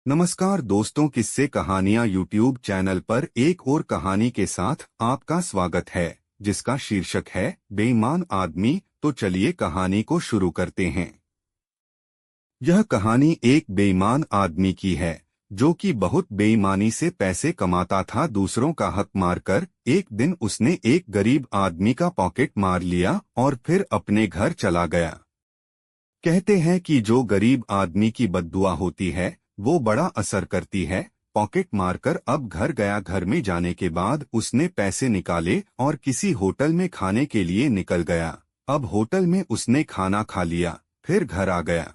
नमस्कार दोस्तों, किस्से कहानियां यूट्यूब चैनल पर एक और कहानी के साथ आपका स्वागत है, जिसका शीर्षक है बेईमान आदमी। तो चलिए कहानी को शुरू करते हैं। यह कहानी एक बेईमान आदमी की है, जो कि बहुत बेईमानी से पैसे कमाता था दूसरों का हक मारकर। एक दिन उसने एक गरीब आदमी का पॉकेट मार लिया और फिर अपने घर चला गया। कहते हैं कि जो गरीब आदमी की बद्दुआ होती है वो बड़ा असर करती है। पॉकेट मारकर अब घर गया। घर में जाने के बाद उसने पैसे निकाले और किसी होटल में खाने के लिए निकल गया। अब होटल में उसने खाना खा लिया, फिर घर आ गया।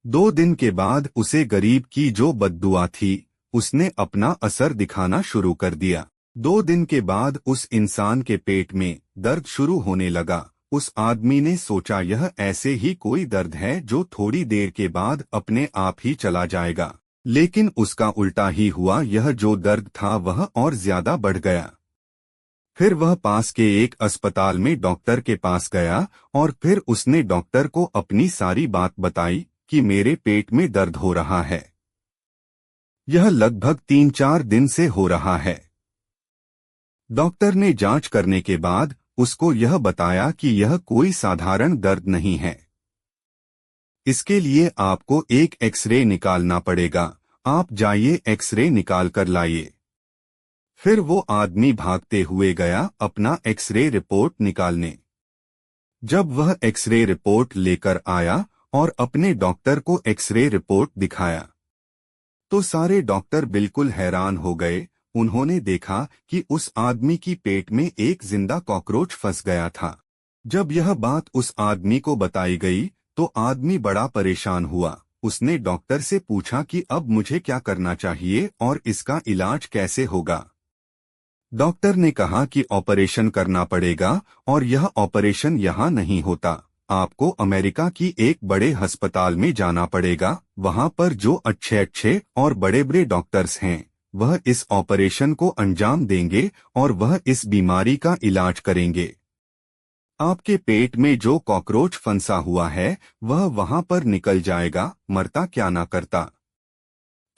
2 दिन के बाद उसे गरीब की जो बद्दुआ थी उसने अपना असर दिखाना शुरू कर दिया। 2 दिन के बाद उस इंसान के पेट में दर्द शुरू होने लगा। उस आदमी ने सोचा यह ऐसे ही कोई दर्द है जो थोड़ी देर के बाद अपने आप ही चला जाएगा, लेकिन उसका उल्टा ही हुआ। यह जो दर्द था वह और ज्यादा बढ़ गया। फिर वह पास के एक अस्पताल में डॉक्टर के पास गया और फिर उसने डॉक्टर को अपनी सारी बात बताई कि मेरे पेट में दर्द हो रहा है। यह लगभग 3-4 दिन से हो रहा है। डॉक्टर ने जांच करने के बाद उसको यह बताया कि यह कोई साधारण दर्द नहीं है। इसके लिए आपको एक एक्सरे निकालना पड़ेगा। आप जाइए एक्सरे निकाल कर लाइए। फिर वो आदमी भागते हुए गया अपना एक्सरे रिपोर्ट निकालने। जब वह एक्सरे रिपोर्ट लेकर आया और अपने डॉक्टर को एक्सरे रिपोर्ट दिखाया तो सारे डॉक्टर बिल्कुल हैरान हो गए। उन्होंने देखा कि उस आदमी की पेट में एक जिंदा कॉकरोच फंस गया था। जब यह बात उस आदमी को बताई गई तो आदमी बड़ा परेशान हुआ। उसने डॉक्टर से पूछा कि अब मुझे क्या करना चाहिए और इसका इलाज कैसे होगा। डॉक्टर ने कहा कि ऑपरेशन करना पड़ेगा और यह ऑपरेशन यहाँ नहीं होता। आपको अमेरिका की एक बड़े अस्पताल में जाना पड़ेगा। वहाँ पर जो अच्छे और बड़े डॉक्टर्स हैं वह इस ऑपरेशन को अंजाम देंगे और वह इस बीमारी का इलाज करेंगे। आपके पेट में जो कॉकरोच फंसा हुआ है वह वहाँ पर निकल जाएगा, मरता क्या ना करता।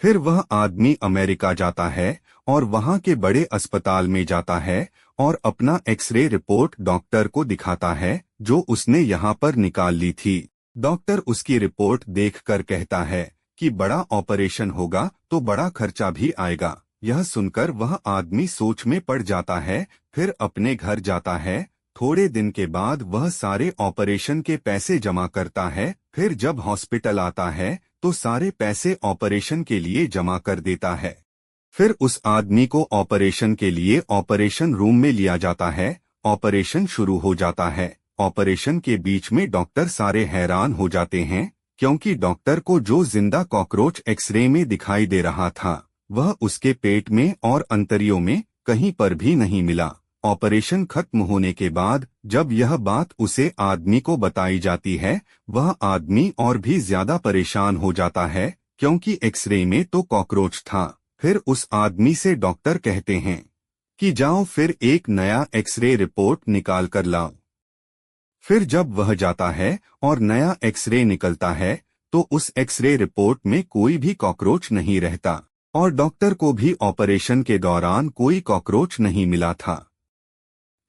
फिर वह आदमी अमेरिका जाता है और वहाँ के बड़े अस्पताल में जाता है और अपना एक्सरे रिपोर्ट डॉक्टर को दिखाता है जो उसने यहाँ पर निकाल ली थी। डॉक्टर उसकी रिपोर्ट देखकर कहता है कि बड़ा ऑपरेशन होगा तो बड़ा खर्चा भी आएगा। यह सुनकर वह आदमी सोच में पड़ जाता है, फिर अपने घर जाता है। थोड़े दिन के बाद वह सारे ऑपरेशन के पैसे जमा करता है। फिर जब हॉस्पिटल आता है तो सारे पैसे ऑपरेशन के लिए जमा कर देता है। फिर उस आदमी को ऑपरेशन के लिए ऑपरेशन रूम में लिया जाता है। ऑपरेशन शुरू हो जाता है। ऑपरेशन के बीच में डॉक्टर सारे हैरान हो जाते हैं, क्योंकि डॉक्टर को जो जिंदा कॉकरोच एक्सरे में दिखाई दे रहा था वह उसके पेट में और अंतरियों में कहीं पर भी नहीं मिला। ऑपरेशन खत्म होने के बाद जब यह बात उसे आदमी को बताई जाती है वह आदमी और भी ज्यादा परेशान हो जाता है, क्योंकि एक्सरे में तो कॉकरोच था। फिर उस आदमी से डॉक्टर कहते हैं कि जाओ फिर एक नया एक्सरे रिपोर्ट निकाल कर लाओ। फिर जब वह जाता है और नया एक्सरे निकलता है तो उस एक्सरे रिपोर्ट में कोई भी कॉकरोच नहीं रहता और डॉक्टर को भी ऑपरेशन के दौरान कोई कॉकरोच नहीं मिला था।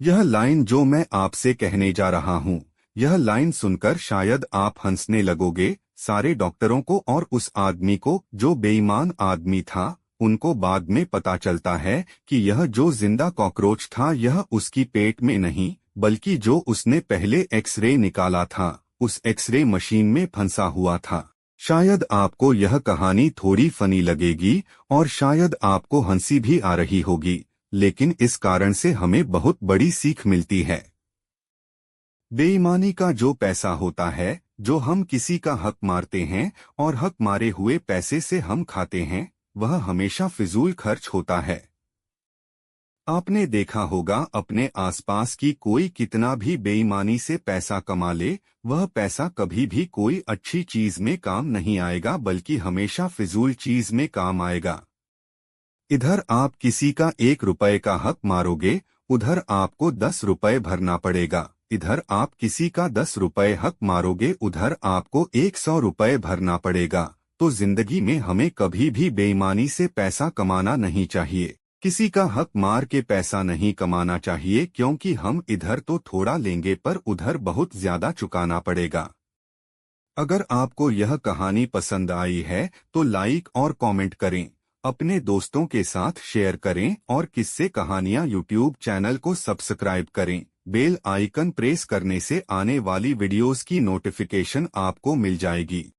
यह लाइन जो मैं आपसे कहने जा रहा हूँ, यह लाइन सुनकर शायद आप हंसने लगोगे। सारे डॉक्टरों को और उस आदमी को जो बेईमान आदमी था उनको बाद में पता चलता है कि यह जो जिंदा कॉकरोच था यह उसकी पेट में नहीं बल्कि जो उसने पहले एक्सरे निकाला था उस एक्सरे मशीन में फंसा हुआ था। शायद आपको यह कहानी थोड़ी फनी लगेगी और शायद आपको हंसी भी आ रही होगी, लेकिन इस कारण से हमें बहुत बड़ी सीख मिलती है। बेईमानी का जो पैसा होता है, जो हम किसी का हक मारते हैं और हक मारे हुए पैसे से हम खाते हैं, वह हमेशा फिजूल खर्च होता है। आपने देखा होगा अपने आसपास की कोई कितना भी बेईमानी से पैसा कमा ले, वह पैसा कभी भी कोई अच्छी चीज में काम नहीं आएगा बल्कि हमेशा फिजूल चीज में काम आएगा। इधर आप किसी का 1 रुपए का हक मारोगे, उधर आपको 10 रुपए भरना पड़ेगा। इधर आप किसी का 10 रुपए हक मारोगे, उधर आपको 100 रुपए भरना पड़ेगा। तो जिंदगी में हमें कभी भी बेईमानी से पैसा कमाना नहीं चाहिए। किसी का हक मार के पैसा नहीं कमाना चाहिए, क्योंकि हम इधर तो थोड़ा लेंगे पर उधर बहुत ज्यादा चुकाना पड़ेगा। अगर आपको यह कहानी पसंद आई है तो लाइक और कमेंट करें, अपने दोस्तों के साथ शेयर करें और किस्से कहानियां यूट्यूब चैनल को सब्सक्राइब करें। बेल आइकन प्रेस करने से आने वाली वीडियोस की नोटिफिकेशन आपको मिल जाएगी।